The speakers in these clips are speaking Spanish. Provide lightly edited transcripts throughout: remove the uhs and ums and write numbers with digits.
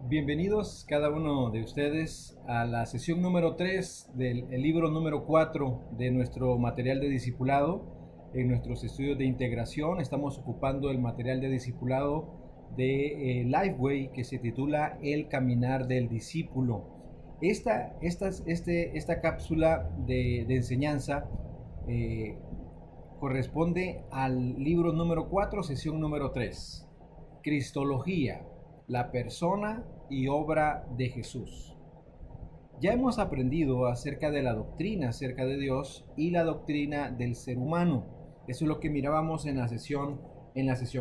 Bienvenidos cada uno de ustedes a la sesión número 3 del libro número 4 de nuestro material de discipulado. En nuestros estudios de integración estamos ocupando el material de discipulado de Lifeway que se titula El caminar del discípulo. Esta cápsula de enseñanza eh, corresponde al libro número 4, sesión número 3, Cristología, la persona y obra de Jesús. Ya hemos aprendido acerca de la doctrina acerca de Dios y la doctrina del ser humano. Eso es lo que mirábamos en la sesión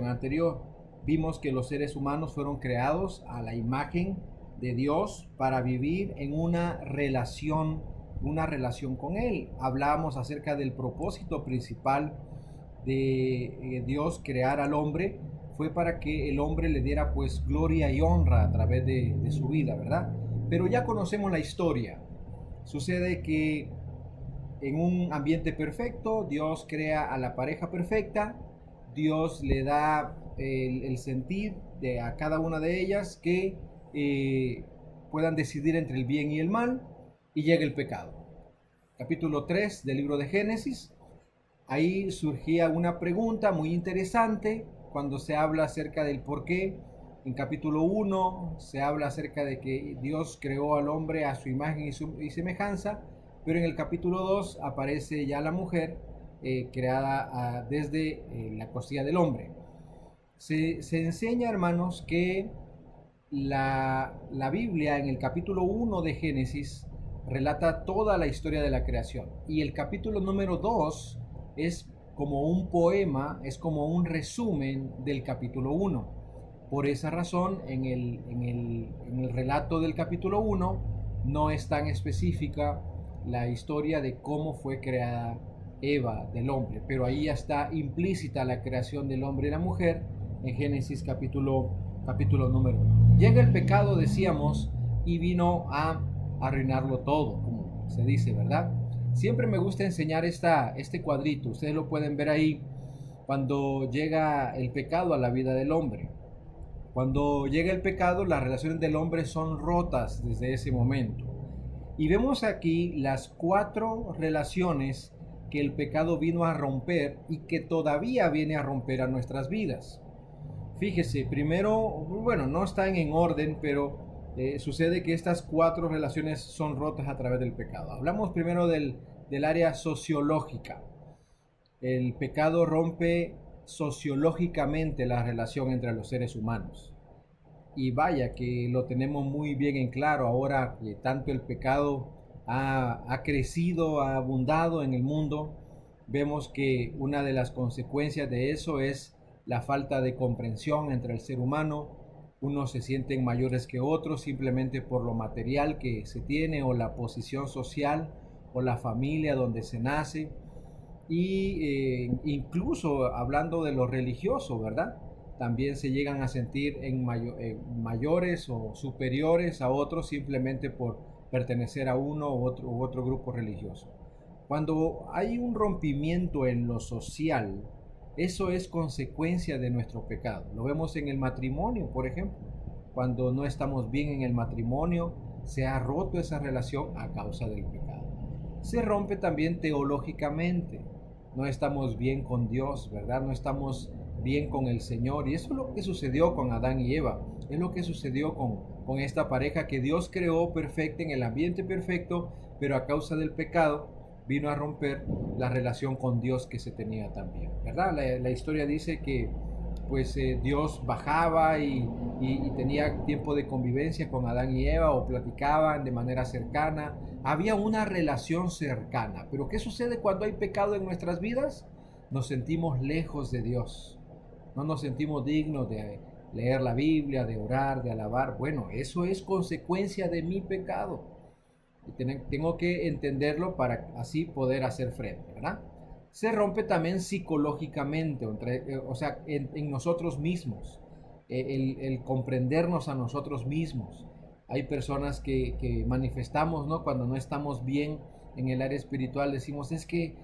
anterior. Vimos que los seres humanos fueron creados a la imagen de Dios para vivir en una relación con Él. Hablábamos acerca del propósito principal de Dios crear al hombre, fue para que el hombre le diera pues gloria y honra a través de su vida, ¿verdad? Pero ya conocemos la historia. Sucede que en un ambiente perfecto, Dios crea a la pareja perfecta, Dios le da el sentir a cada una de ellas que puedan decidir entre el bien y el mal, y llega el pecado. Capítulo 3 del libro de Génesis. Ahí surgía una pregunta muy interesante cuando se habla acerca del por qué. En capítulo 1 se habla acerca de que Dios creó al hombre a su imagen y semejanza, pero en el capítulo 2 aparece ya la mujer creada desde la costilla del hombre. Se enseña, hermanos, que la Biblia en el capítulo 1 de Génesis relata toda la historia de la creación, y el capítulo número 2 es como un poema, es como un resumen del capítulo 1. Por esa razón, en el relato del capítulo 1 no es tan específica la historia de cómo fue creada Eva del hombre, pero ahí ya está implícita la creación del hombre y la mujer en Génesis capítulo número 1. Llega el pecado, decíamos, y vino a arruinarlo todo, como se dice, ¿verdad? Siempre me gusta enseñar este cuadrito, ustedes lo pueden ver ahí, cuando llega el pecado a la vida del hombre. Cuando llega el pecado, las relaciones del hombre son rotas desde ese momento. Y vemos aquí las 4 relaciones que el pecado vino a romper y que todavía viene a romper a nuestras vidas. Fíjese, primero, bueno, no están en orden, pero sucede que estas 4 relaciones son rotas a través del pecado. Hablamos primero del área sociológica. El pecado rompe sociológicamente la relación entre los seres humanos. Y vaya que lo tenemos muy bien en claro ahora que tanto el pecado ha crecido, ha abundado en el mundo. Vemos que una de las consecuencias de eso es la falta de comprensión entre el ser humano. Unos se sienten mayores que otros simplemente por lo material que se tiene, o la posición social, o la familia donde se nace. Y incluso hablando de lo religioso, ¿verdad? También se llegan a sentir mayores o superiores a otros simplemente por pertenecer a uno u otro grupo religioso. Cuando hay un rompimiento en lo social, eso es consecuencia de nuestro pecado. Lo vemos en el matrimonio, por ejemplo. Cuando no estamos bien en el matrimonio, se ha roto esa relación a causa del pecado. Se rompe también teológicamente. No estamos bien con Dios, ¿verdad? No estamos bien con el Señor. Y eso es lo que sucedió con Adán y Eva. Es lo que sucedió con esta pareja que Dios creó perfecta en el ambiente perfecto, pero a causa del pecado vino a romper la relación con Dios que se tenía también, ¿verdad? La historia dice que pues Dios bajaba y tenía tiempo de convivencia con Adán y Eva, o platicaban de manera cercana. Había una relación cercana. Pero ¿qué sucede cuando hay pecado en nuestras vidas? Nos sentimos lejos de Dios. No nos sentimos dignos de leer la Biblia, de orar, de alabar. Bueno, eso es consecuencia de mi pecado. Y tengo que entenderlo para así poder hacer frente, ¿verdad? Se rompe también psicológicamente, o sea, en nosotros mismos, el comprendernos a nosotros mismos. Hay personas que manifestamos, ¿no? Cuando no estamos bien en el área espiritual, decimos, es que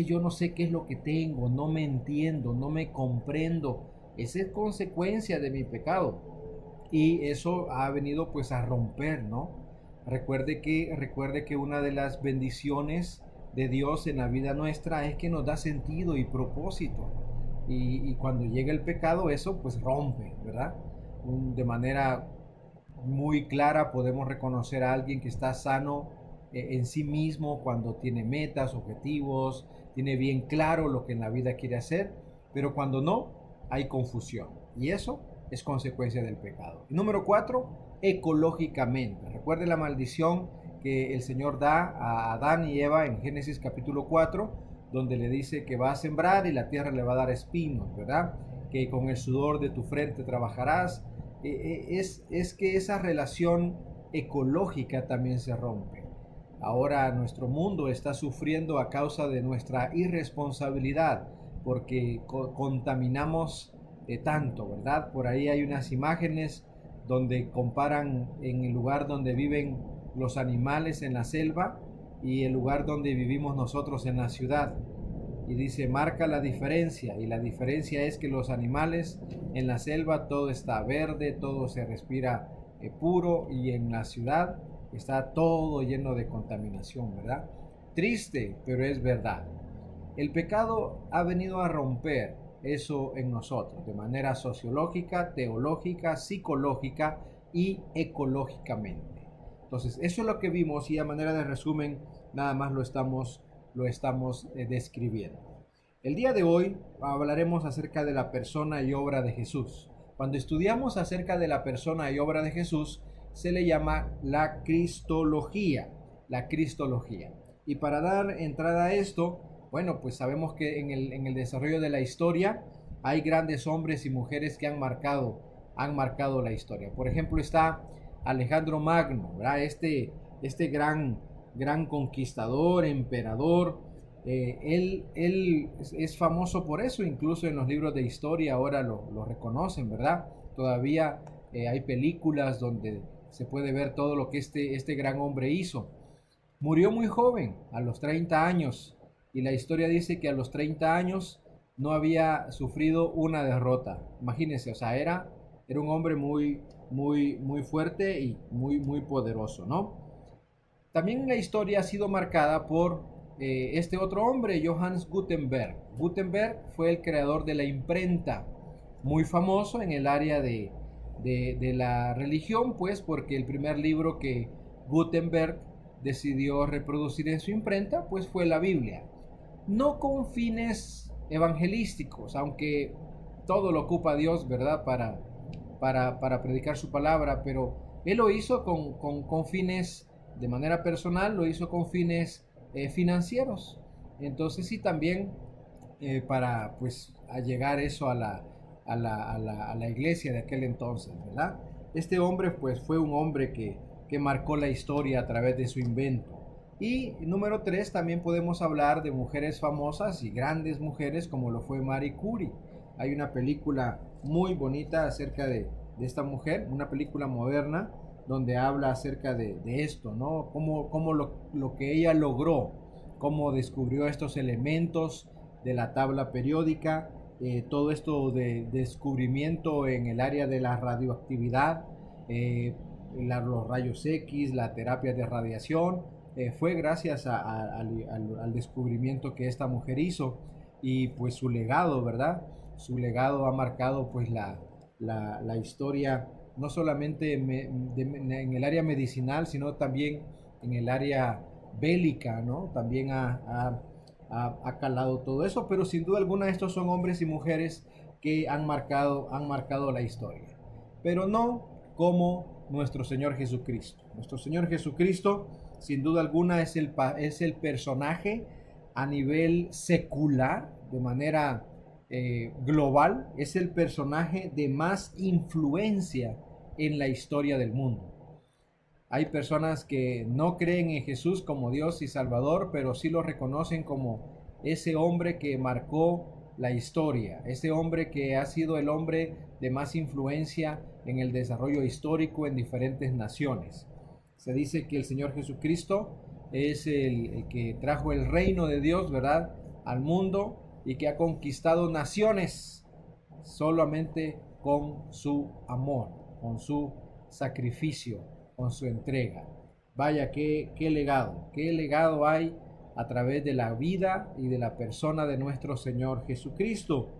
yo no sé qué es lo que tengo, no me entiendo, no me comprendo. Esa es consecuencia de mi pecado. y eso ha venido pues a romper, ¿no? Recuerde que una de las bendiciones de Dios en la vida nuestra es que nos da sentido y propósito. Y cuando llega el pecado, eso pues rompe, ¿verdad? De manera muy clara podemos reconocer a alguien que está sano en sí mismo cuando tiene metas, objetivos, tiene bien claro lo que en la vida quiere hacer, pero cuando no, hay confusión. Y eso es consecuencia del pecado. Y número 4, ecológicamente. Recuerde la maldición que el Señor da a Adán y Eva en Génesis capítulo 4, donde le dice que va a sembrar y la tierra le va a dar espinos, ¿verdad? Que con el sudor de tu frente trabajarás. Es que esa relación ecológica también se rompe. Ahora nuestro mundo está sufriendo a causa de nuestra irresponsabilidad, porque contaminamos tanto, ¿verdad? Por ahí hay unas imágenes donde comparan en el lugar donde viven los animales en la selva y el lugar donde vivimos nosotros en la ciudad. Y dice, marca la diferencia, y la diferencia es que los animales en la selva todo está verde, todo se respira puro, y en la ciudad está todo lleno de contaminación, ¿verdad? Triste, pero es verdad. El pecado ha venido a romper eso en nosotros, de manera sociológica, teológica, psicológica y ecológicamente. Entonces, eso es lo que vimos y a manera de resumen, nada más lo estamos describiendo. El día de hoy hablaremos acerca de la persona y obra de Jesús. Cuando estudiamos acerca de la persona y obra de Jesús, se le llama la cristología, la cristología. Y para dar entrada a esto, bueno, pues sabemos que en el desarrollo de la historia hay grandes hombres y mujeres que han marcado la historia. Por ejemplo, está Alejandro Magno, ¿verdad? Este gran conquistador, emperador. Él es famoso por eso, incluso en los libros de historia ahora lo reconocen, ¿verdad? Todavía hay películas donde se puede ver todo lo que este gran hombre hizo. Murió muy joven, a los 30 años, y la historia dice que a los 30 años no había sufrido una derrota. Imagínense, o sea, era un hombre muy fuerte y muy poderoso, ¿no? También la historia ha sido marcada por este otro hombre, Johannes Gutenberg. Gutenberg fue el creador de la imprenta, muy famoso en el área de la religión, pues porque el primer libro que Gutenberg decidió reproducir en su imprenta, pues fue la Biblia. No con fines evangelísticos, aunque todo lo ocupa Dios, ¿verdad? Para predicar su palabra, pero él lo hizo con fines de manera personal, lo hizo con fines financieros. Entonces sí, también para pues llegar eso a la iglesia de aquel entonces, ¿verdad? Este hombre pues fue un hombre que marcó la historia a través de su invento. Y número 3, también podemos hablar de mujeres famosas y grandes mujeres como lo fue Marie Curie. Hay una película muy bonita acerca de esta mujer, una película moderna donde habla acerca de esto, ¿no? Cómo lo que ella logró, cómo descubrió estos elementos de la tabla periódica, todo esto de descubrimiento en el área de la radioactividad, los rayos X, la terapia de radiación, fue gracias al descubrimiento que esta mujer hizo, y pues su legado, ¿verdad? Su legado ha marcado pues la historia, no solamente en el área medicinal, sino también en el área bélica, ¿no? También ha calado todo eso, pero sin duda alguna estos son hombres y mujeres que han marcado la historia, pero no como nuestro Señor Jesucristo. Nuestro Señor Jesucristo, sin duda alguna, es el personaje a nivel secular, de manera global, es el personaje de más influencia en la historia del mundo. Hay personas que no creen en Jesús como Dios y Salvador, pero sí lo reconocen como ese hombre que marcó la historia, ese hombre que ha sido el hombre de más influencia en el desarrollo histórico en diferentes naciones. Se dice que el Señor Jesucristo es el que trajo el reino de Dios, ¿verdad?, al mundo, y que ha conquistado naciones solamente con su amor. con su sacrificio, con su entrega. Vaya, qué legado hay a través de la vida y de la persona de nuestro Señor Jesucristo.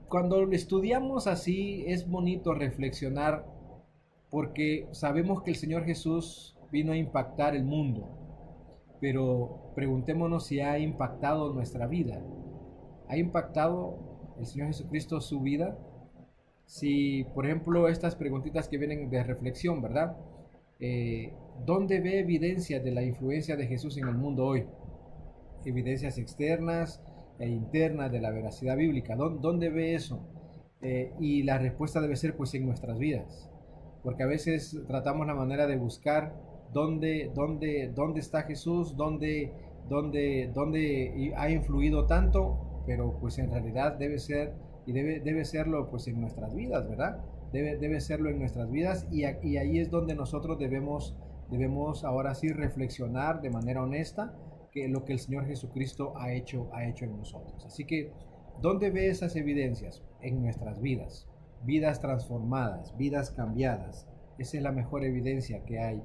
Cuando lo estudiamos así, es bonito reflexionar porque sabemos que el Señor Jesús vino a impactar el mundo, pero preguntémonos si ha impactado nuestra vida. ¿Ha impactado el Señor Jesucristo su vida? Si, por ejemplo, estas preguntitas que vienen de reflexión, ¿verdad? ¿Dónde ve evidencia de la influencia de Jesús en el mundo hoy? Evidencias externas e internas de la veracidad bíblica. ¿Dónde ve eso? Y la respuesta debe ser pues en nuestras vidas, porque a veces tratamos la manera de buscar dónde está Jesús, dónde ha influido tanto, pero pues en realidad debe ser y debe serlo pues en nuestras vidas, ¿verdad? Debe serlo en nuestras vidas y ahí es donde nosotros debemos ahora sí reflexionar de manera honesta que lo que el Señor Jesucristo ha hecho en nosotros. Así que, ¿dónde ve esas evidencias? En nuestras vidas, vidas transformadas, vidas cambiadas. Esa es la mejor evidencia que hay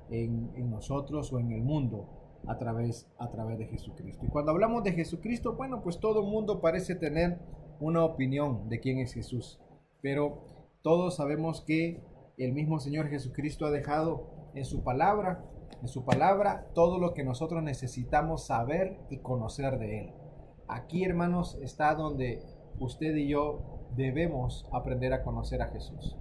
en nosotros o en el mundo a través de Jesucristo. Y cuando hablamos de Jesucristo, bueno, pues todo el mundo parece tener una opinión de quién es Jesús, pero todos sabemos que el mismo Señor Jesucristo ha dejado en su palabra todo lo que nosotros necesitamos saber y conocer de Él. Aquí, hermanos, está donde usted y yo debemos aprender a conocer a Jesús.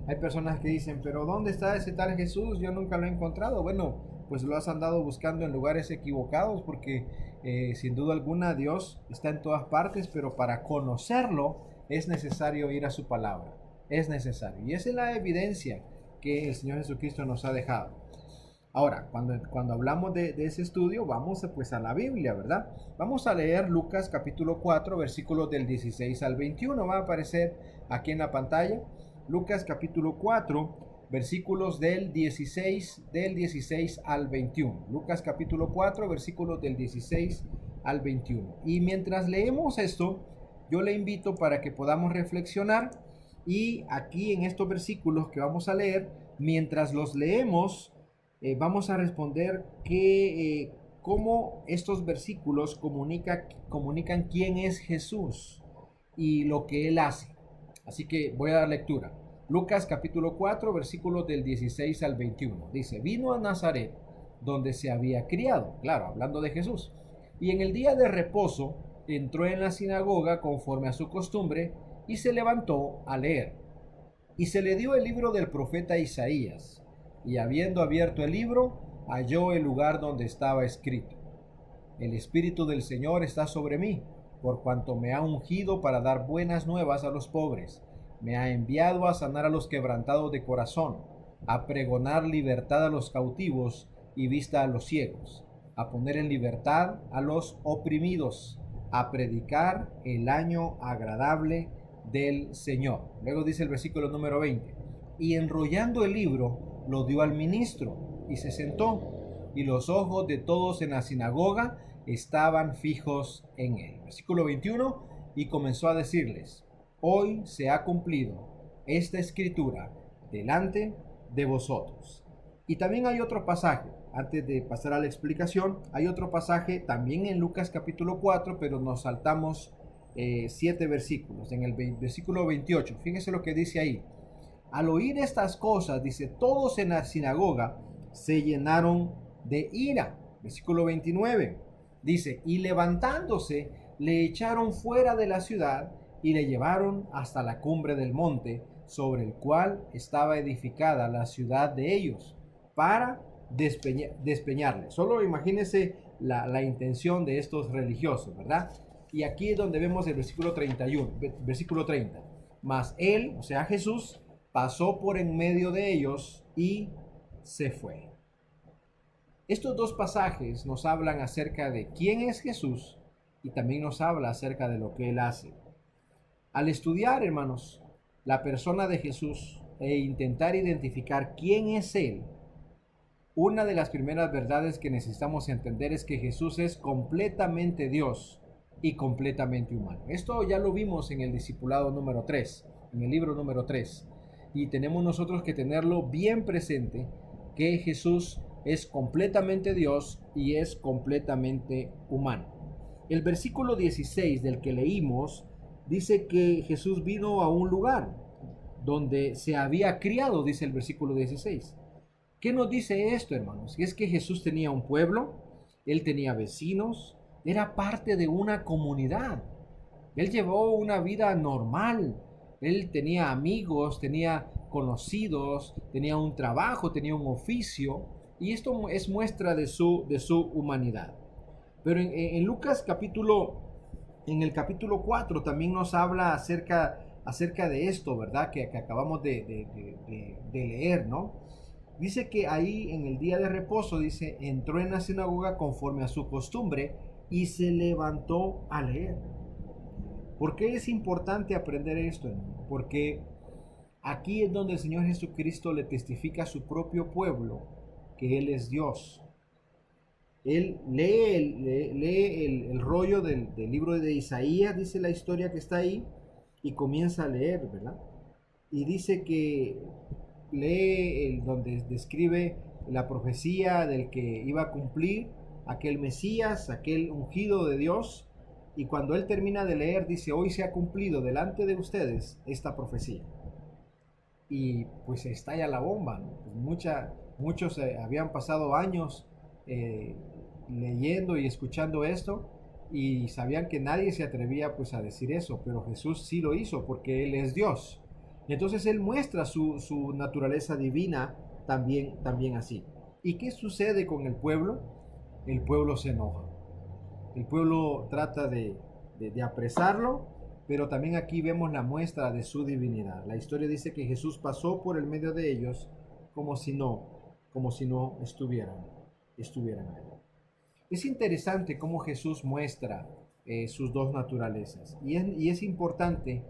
Hay personas que dicen, pero ¿dónde está ese tal Jesús? Yo nunca lo he encontrado. Bueno, pues lo has andado buscando en lugares equivocados porque sin duda alguna Dios está en todas partes, pero para conocerlo es necesario ir a su palabra. Es necesario. Y esa es la evidencia que el Señor Jesucristo nos ha dejado. Ahora, cuando hablamos de ese estudio, vamos pues a la Biblia, ¿verdad? Vamos a leer Lucas capítulo 4, versículos del 16 al 21. Va a aparecer aquí en la pantalla. Lucas capítulo 4, versículos del 16 al 21. Lucas capítulo 4, versículos del 16 al 21. Y mientras leemos esto, yo le invito para que podamos reflexionar y aquí en estos versículos que vamos a leer, mientras los leemos, vamos a responder cómo estos versículos comunican quién es Jesús y lo que Él hace. Así que voy a dar lectura. Lucas capítulo 4, versículos del 16 al 21. Dice, vino a Nazaret, donde se había criado, claro, hablando de Jesús. Y en el día de reposo entró en la sinagoga conforme a su costumbre y se levantó a leer. Y se le dio el libro del profeta Isaías. Y habiendo abierto el libro, halló el lugar donde estaba escrito: El Espíritu del Señor está sobre mí, por cuanto me ha ungido para dar buenas nuevas a los pobres. Me ha enviado a sanar a los quebrantados de corazón, a pregonar libertad a los cautivos y vista a los ciegos, a poner en libertad a los oprimidos, a predicar el año agradable del Señor. Luego dice el versículo número 20. Y enrollando el libro, lo dio al ministro y se sentó, y los ojos de todos en la sinagoga estaban fijos en él. Versículo 21, y comenzó a decirles: Hoy se ha cumplido esta escritura delante de vosotros. Y también hay otro pasaje, antes de pasar a la explicación, hay otro pasaje también en Lucas capítulo 4, pero nos saltamos 7 versículos. En el versículo 28, fíjense lo que dice ahí. Al oír estas cosas, dice, todos en la sinagoga se llenaron de ira. Versículo 29, dice, y levantándose, le echaron fuera de la ciudad y le llevaron hasta la cumbre del monte, sobre el cual estaba edificada la ciudad de ellos, para despeñarle. Solo imagínense la intención de estos religiosos, ¿verdad? Y aquí es donde vemos el versículo 31, versículo 30. Mas él, o sea Jesús, pasó por en medio de ellos y se fue. Estos dos pasajes nos hablan acerca de quién es Jesús y también nos habla acerca de lo que Él hace. Al estudiar, hermanos, la persona de Jesús e intentar identificar quién es Él, una de las primeras verdades que necesitamos entender es que Jesús es completamente Dios y completamente humano. Esto ya lo vimos en el discipulado número 3. en el libro número 3. Y tenemos nosotros que tenerlo bien presente, que Jesús es completamente Dios y es completamente humano. El versículo 16 del que leímos dice que Jesús vino a un lugar donde se había criado, dice el versículo 16. ¿Qué nos dice esto, hermanos? Es que Jesús tenía un pueblo, él tenía vecinos, era parte de una comunidad. Él llevó una vida normal. Él tenía amigos, tenía conocidos, tenía un trabajo, tenía un oficio. Y esto es muestra de su humanidad. Pero en Lucas en el capítulo 4 también nos habla acerca de esto, ¿verdad? Que acabamos de leer, ¿no? Dice que ahí en el día de reposo, dice, entró en la sinagoga conforme a su costumbre y se levantó a leer. ¿Por qué es importante aprender esto, hermano? Porque aquí es donde el Señor Jesucristo le testifica a su propio pueblo que Él es Dios. Él lee el rollo del libro de Isaías, dice la historia que está ahí, y comienza a leer, ¿verdad? Y dice que lee donde describe la profecía del que iba a cumplir, aquel Mesías, aquel ungido de Dios, y cuando él termina de leer, dice, hoy se ha cumplido delante de ustedes esta profecía. Y pues estalla la bomba, ¿no? Pues muchos habían pasado años leyendo y escuchando esto y sabían que nadie se atrevía pues a decir eso, pero Jesús sí lo hizo porque Él es Dios. Y entonces Él muestra su naturaleza divina también así. ¿Y qué sucede con el pueblo? El pueblo se enoja. El pueblo trata de apresarlo, pero también aquí vemos la muestra de su divinidad. La historia dice que Jesús pasó por el medio de ellos como si no estuvieran ahí. Es interesante cómo Jesús muestra sus dos naturalezas. Y es importante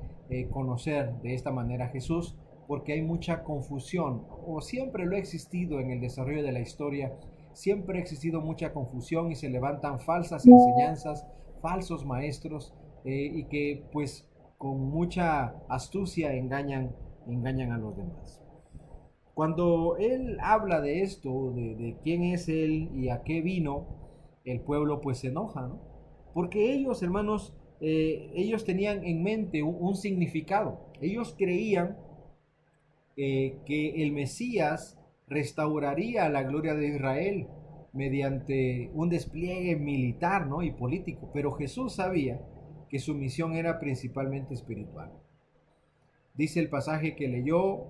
conocer de esta manera a Jesús porque hay mucha confusión, o siempre lo ha existido en el desarrollo de la historia, siempre ha existido mucha confusión y se levantan falsas enseñanzas, falsos maestros y que pues con mucha astucia engañan a los demás. Cuando él habla de esto, de quién es él y a qué vino, el pueblo pues se enoja, ¿no? Porque ellos, hermanos, ellos tenían en mente un significado. Ellos creían que el Mesías restauraría la gloria de Israel mediante un despliegue militar, ¿no? Y político. Pero Jesús sabía que su misión era principalmente espiritual. Dice el pasaje que leyó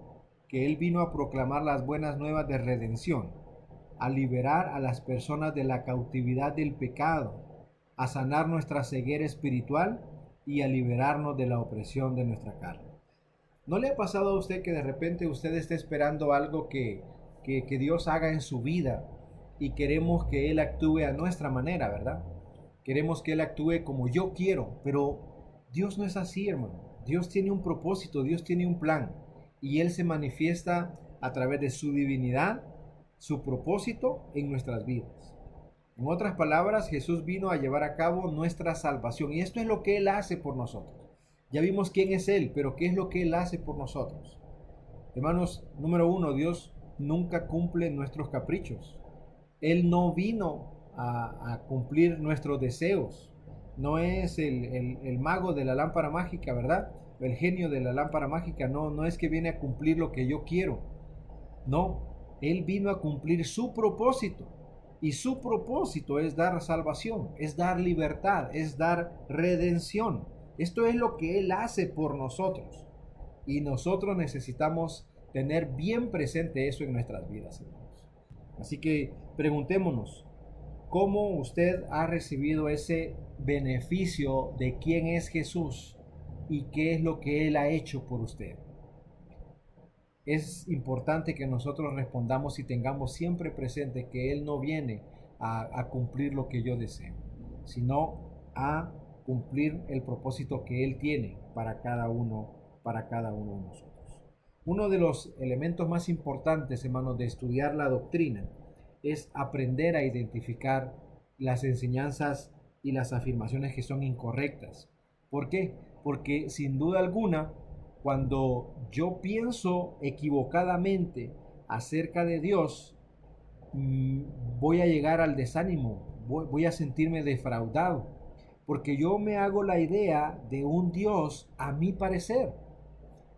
que Él vino a proclamar las buenas nuevas de redención, a liberar a las personas de la cautividad del pecado, a sanar nuestra ceguera espiritual y a liberarnos de la opresión de nuestra carne. ¿No le ha pasado a usted que de repente usted esté esperando algo que Dios haga en su vida y queremos que Él actúe a nuestra manera, ¿verdad? Queremos que Él actúe como yo quiero, pero Dios no es así, hermano. Dios tiene un propósito, Dios tiene un plan y Él se manifiesta a través de su divinidad, su propósito en nuestras vidas. En otras palabras, Jesús vino a llevar a cabo nuestra salvación y esto es lo que Él hace por nosotros. Ya vimos quién es Él, pero ¿qué es lo que Él hace por nosotros? Hermanos, número uno, Dios nunca cumple nuestros caprichos. Él no vino a cumplir nuestros deseos. No es el mago de la lámpara mágica, ¿verdad? El genio de la lámpara mágica. No es que viene a cumplir lo que yo quiero. No, Él vino a cumplir su propósito. Y su propósito es dar salvación, es dar libertad, es dar redención. Esto es lo que Él hace por nosotros. Y nosotros necesitamos tener bien presente eso en nuestras vidas, hermanos. Así que preguntémonos, ¿cómo usted ha recibido ese beneficio de quién es Jesús y qué es lo que Él ha hecho por usted? Es importante que nosotros respondamos y tengamos siempre presente que Él no viene a cumplir lo que yo deseo, sino a cumplir el propósito que Él tiene para cada uno de nosotros. Uno de los elementos más importantes, hermanos, de estudiar la doctrina es aprender a identificar las enseñanzas y las afirmaciones que son incorrectas. ¿Por qué? Porque sin duda alguna Cuando yo pienso equivocadamente acerca de Dios, voy a llegar al desánimo, voy a sentirme defraudado, porque yo me hago la idea de un Dios a mi parecer.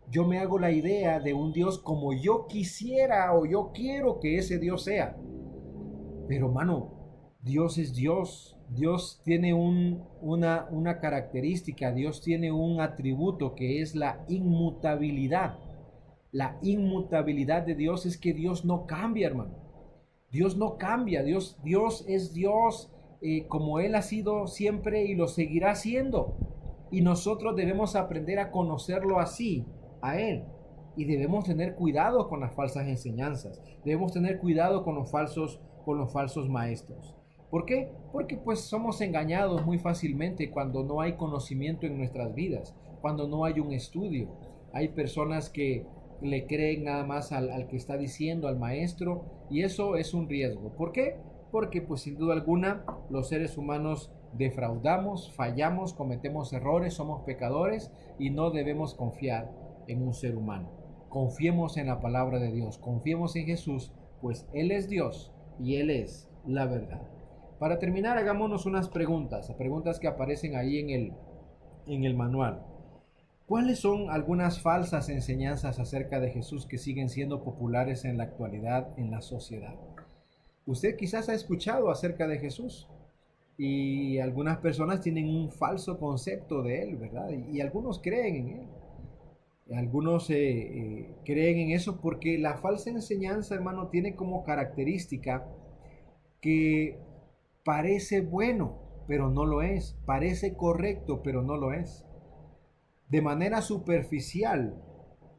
Yo me hago la idea de un Dios como yo quisiera o yo quiero que ese Dios sea. Pero mano, Dios es Dios. Dios tiene una característica, Dios tiene un atributo que es la inmutabilidad. La inmutabilidad de Dios es que Dios no cambia, hermano. Dios no cambia, Dios es Dios como Él ha sido siempre y lo seguirá siendo. Y nosotros debemos aprender a conocerlo así, a Él. Y debemos tener cuidado con las falsas enseñanzas. Debemos tener cuidado con los falsos maestros. ¿Por qué? Porque pues somos engañados muy fácilmente cuando no hay conocimiento en nuestras vidas, cuando no hay un estudio. Hay personas que le creen nada más al que está diciendo, al maestro, y eso es un riesgo. ¿Por qué? Porque pues sin duda alguna los seres humanos defraudamos, fallamos, cometemos errores, somos pecadores y no debemos confiar en un ser humano. Confiemos en la palabra de Dios, confiemos en Jesús, pues Él es Dios y Él es la verdad. Para terminar, hagámonos unas preguntas que aparecen ahí en el manual. ¿Cuáles son algunas falsas enseñanzas acerca de Jesús que siguen siendo populares en la actualidad en la sociedad? Usted quizás ha escuchado acerca de Jesús y algunas personas tienen un falso concepto de Él, ¿verdad? Y algunos creen en Él. Algunos creen en eso porque la falsa enseñanza, hermano, tiene como característica que parece bueno, pero no lo es. Parece correcto, pero no lo es. De manera superficial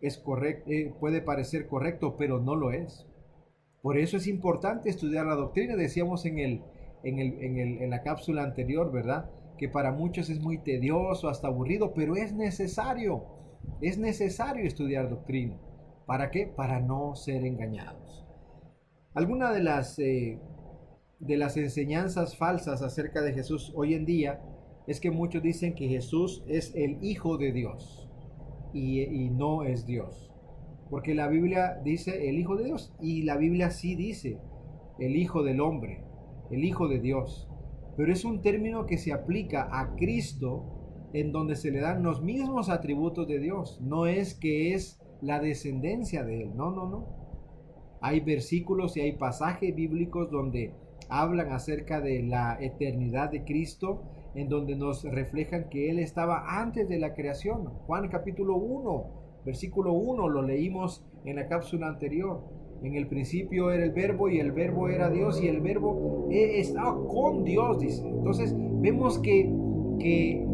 es correcto, puede parecer correcto, pero no lo es. Por eso es importante estudiar la doctrina. Decíamos en la cápsula anterior, ¿verdad? Que para muchos es muy tedioso, hasta aburrido, pero es necesario. Es necesario estudiar doctrina. ¿Para qué? Para no ser engañados. Alguna de las enseñanzas falsas acerca de Jesús hoy en día es que muchos dicen que Jesús es el Hijo de Dios y no es Dios. Porque la Biblia dice el Hijo de Dios y la Biblia sí dice el Hijo del Hombre, el Hijo de Dios. Pero es un término que se aplica a Cristo en donde se le dan los mismos atributos de Dios. No es que es la descendencia de Él, no. Hay versículos y hay pasajes bíblicos donde hablan acerca de la eternidad de Cristo, en donde nos reflejan que Él estaba antes de la creación. Juan capítulo 1, versículo 1, lo leímos en la cápsula anterior. En el principio era el verbo y el verbo era Dios y el verbo estaba con Dios, dice. Entonces vemos que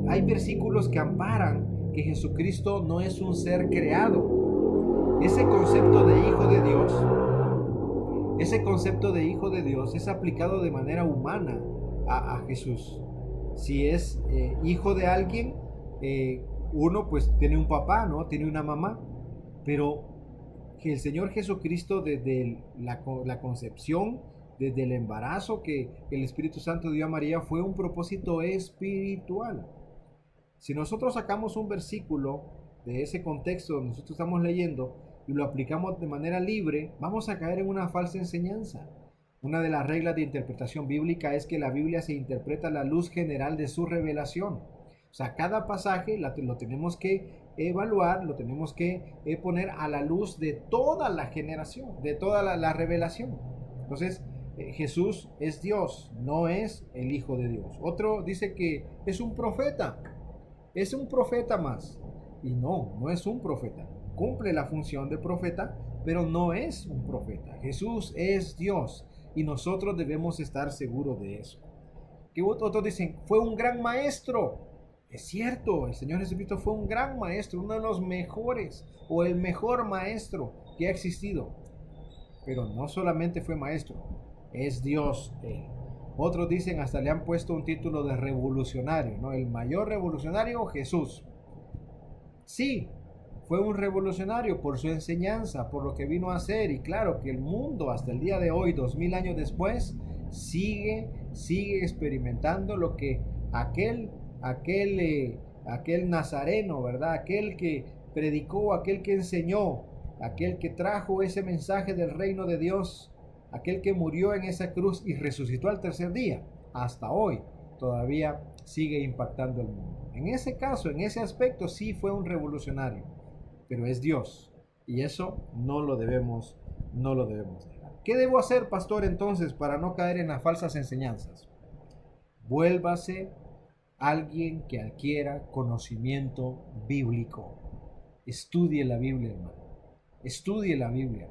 hay versículos que amparan que Jesucristo no es un ser creado. Ese concepto de hijo de Dios, es aplicado de manera humana a Jesús. Si es hijo de alguien, uno pues tiene un papá, ¿no? Tiene una mamá, pero que el Señor Jesucristo desde la concepción, desde el embarazo que el Espíritu Santo dio a María, fue un propósito espiritual. Si nosotros sacamos un versículo de ese contexto donde nosotros estamos leyendo y lo aplicamos de manera libre, vamos a caer en una falsa enseñanza. Una de las reglas de interpretación bíblica es que la Biblia se interpreta a la luz general de su revelación. O sea, cada pasaje lo tenemos que evaluar, lo tenemos que poner a la luz de toda la generación, de toda la revelación. Entonces, Jesús es Dios, no es el Hijo de Dios. Otro dice que es un profeta más. Y no es un profeta. Cumple la función de profeta, pero no es un profeta. Jesús es Dios y nosotros debemos estar seguros de eso. Que otros dicen, fue un gran maestro. Es cierto, el Señor Jesucristo fue un gran maestro, uno de los mejores o el mejor maestro que ha existido. Pero no solamente fue maestro, es Dios Él. Otros dicen, hasta le han puesto un título de revolucionario, ¿no? El mayor revolucionario, Jesús. Sí, fue un revolucionario por su enseñanza, por lo que vino a hacer, y claro que el mundo hasta el día de hoy, 2000 años después, sigue experimentando lo que aquel nazareno, ¿verdad? Aquel que predicó, aquel que enseñó, aquel que trajo ese mensaje del reino de Dios, aquel que murió en esa cruz y resucitó al tercer día, hasta hoy todavía sigue impactando el mundo. En ese caso, en ese aspecto, sí fue un revolucionario, pero es Dios, y eso no lo debemos dejar. ¿Qué debo hacer, pastor, entonces, para no caer en las falsas enseñanzas? Vuélvase alguien que adquiera conocimiento bíblico. Estudie la Biblia, hermano. Estudie la Biblia.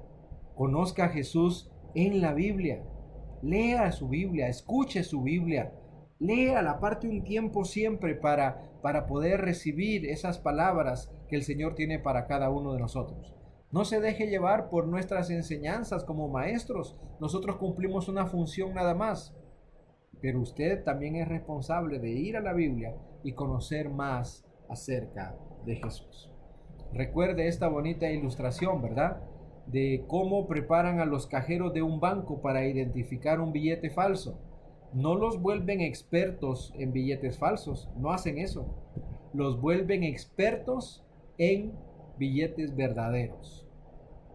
Conozca a Jesús en la Biblia. Lea su Biblia, escuche su Biblia. Léala, aparte un tiempo siempre para poder recibir esas palabras que el Señor tiene para cada uno de nosotros. No se deje llevar por nuestras enseñanzas como maestros. Nosotros cumplimos una función nada más. Pero usted también es responsable de ir a la Biblia y conocer más acerca de Jesús. Recuerde esta bonita ilustración, ¿verdad? De cómo preparan a los cajeros de un banco para identificar un billete falso. No los vuelven expertos en billetes falsos, no hacen eso. Los vuelven expertos en billetes verdaderos.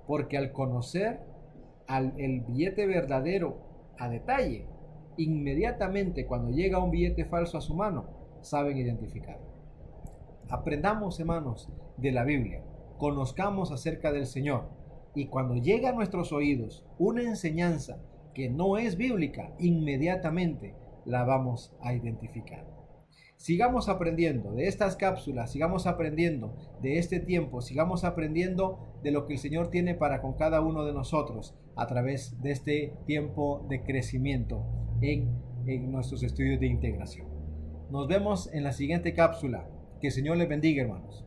Porque al conocer el billete verdadero a detalle, inmediatamente cuando llega un billete falso a su mano, saben identificarlo. Aprendamos, hermanos, de la Biblia, conozcamos acerca del Señor, y cuando llega a nuestros oídos una enseñanza que no es bíblica, inmediatamente la vamos a identificar. Sigamos aprendiendo de estas cápsulas, sigamos aprendiendo de este tiempo, sigamos aprendiendo de lo que el Señor tiene para con cada uno de nosotros a través de este tiempo de crecimiento en nuestros estudios de integración. Nos vemos en la siguiente cápsula. Que el Señor les bendiga, hermanos.